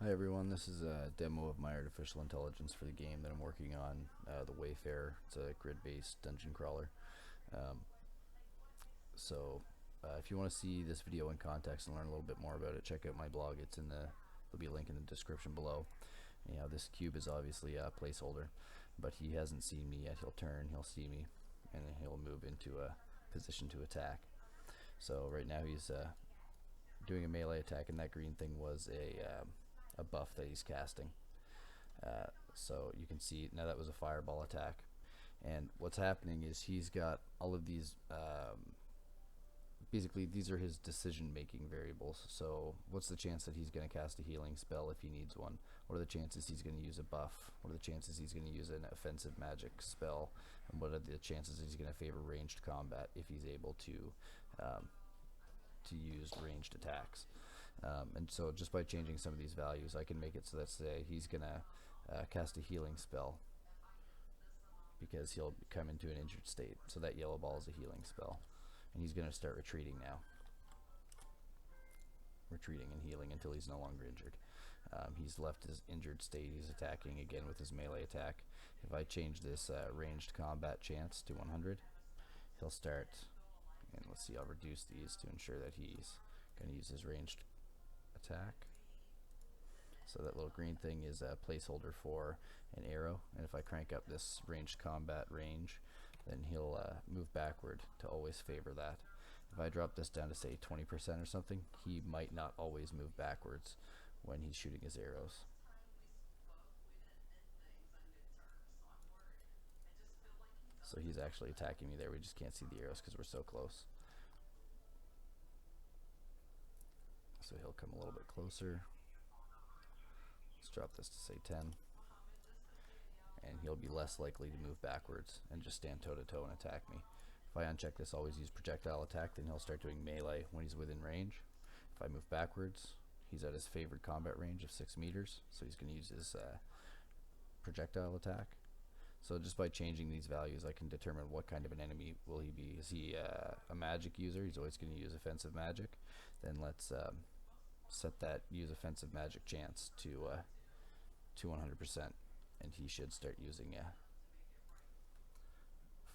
Hi everyone, this is a demo of my artificial intelligence for the game that I'm working on, the Wayfarer. It's a grid-based dungeon crawler. Um, if you want to see this video in context and learn a little bit more about it, check out my blog. There'll be a link in the description below. This cube is obviously a placeholder, but he hasn't seen me yet. He'll turn, he'll see me, and then he'll move into a position to attack. So right now he's doing a melee attack, and that green thing was a buff that he's casting. So you can see now that was a fireball attack, and what's happening is he's got all of these basically these are his decision making variables. So what's the chance that he's going to cast a healing spell if he needs one? What are the chances he's going to use a buff? What are the chances he's going to use an offensive magic spell? And what are the chances he's going to favor ranged combat if he's able to use ranged attacks? And so just by changing some of these values, I can make it so that, say, he's going to cast a healing spell because he'll come into an injured state. So that yellow ball is a healing spell. And he's going to start retreating now. Retreating and healing until he's no longer injured. He's left his injured state. He's attacking again with his melee attack. If I change this ranged combat chance to 100, he'll start. And let's see, I'll reduce these to ensure that he's going to use his ranged attack. So that little green thing is a placeholder for an arrow, and if I crank up this ranged combat range, then he'll move backward to always favor that. If I drop this down to say 20% or something, he might not always move backwards when he's shooting his arrows. So he's actually attacking me there. We just can't see the arrows because we're so close. So he'll come a little bit closer. Let's drop this to say 10. And he'll be less likely to move backwards and just stand toe to toe and attack me. If I uncheck this always use projectile attack, then he'll start doing melee when he's within range. If I move backwards, he's at his favored combat range of 6 meters, so he's going to use his projectile attack. So just by changing these values, I can determine what kind of an enemy will he be. Is he a magic user? He's always going to use offensive magic. Then let's set that use offensive magic chance to 100%, and he should start using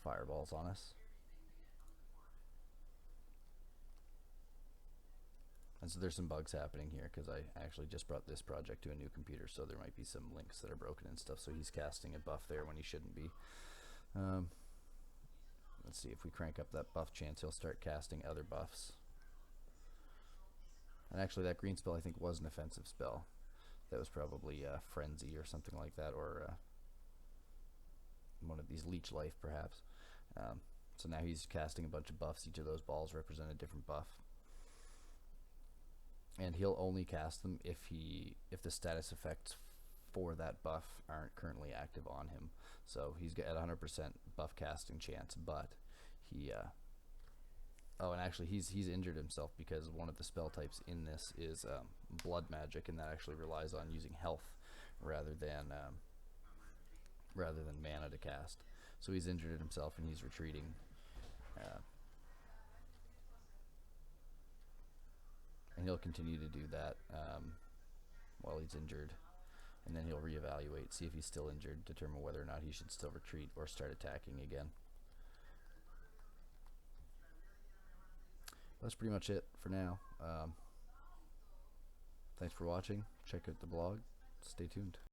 fireballs on us. And so there's some bugs happening here because I actually just brought this project to a new computer, so there might be some links that are broken and stuff. So he's casting a buff there when he shouldn't be. Let's see, if we crank up that buff chance, he'll start casting other buffs. And actually that green spell I think was an offensive spell. That was probably Frenzy or something like that, or one of these Leech Life perhaps. So now he's casting a bunch of buffs. Each of those balls represent a different buff. And he'll only cast them if the status effects for that buff aren't currently active on him. So he's got 100% buff casting chance, but he oh, and actually he's injured himself because one of the spell types in this is blood magic, and that actually relies on using health rather than mana to cast. So he's injured himself and he's retreating. And he'll continue to do that while he's injured, and then he'll reevaluate, see if he's still injured, determine whether or not he should still retreat or start attacking again. That's pretty much it for now. Thanks for watching. Check out the blog. Stay tuned.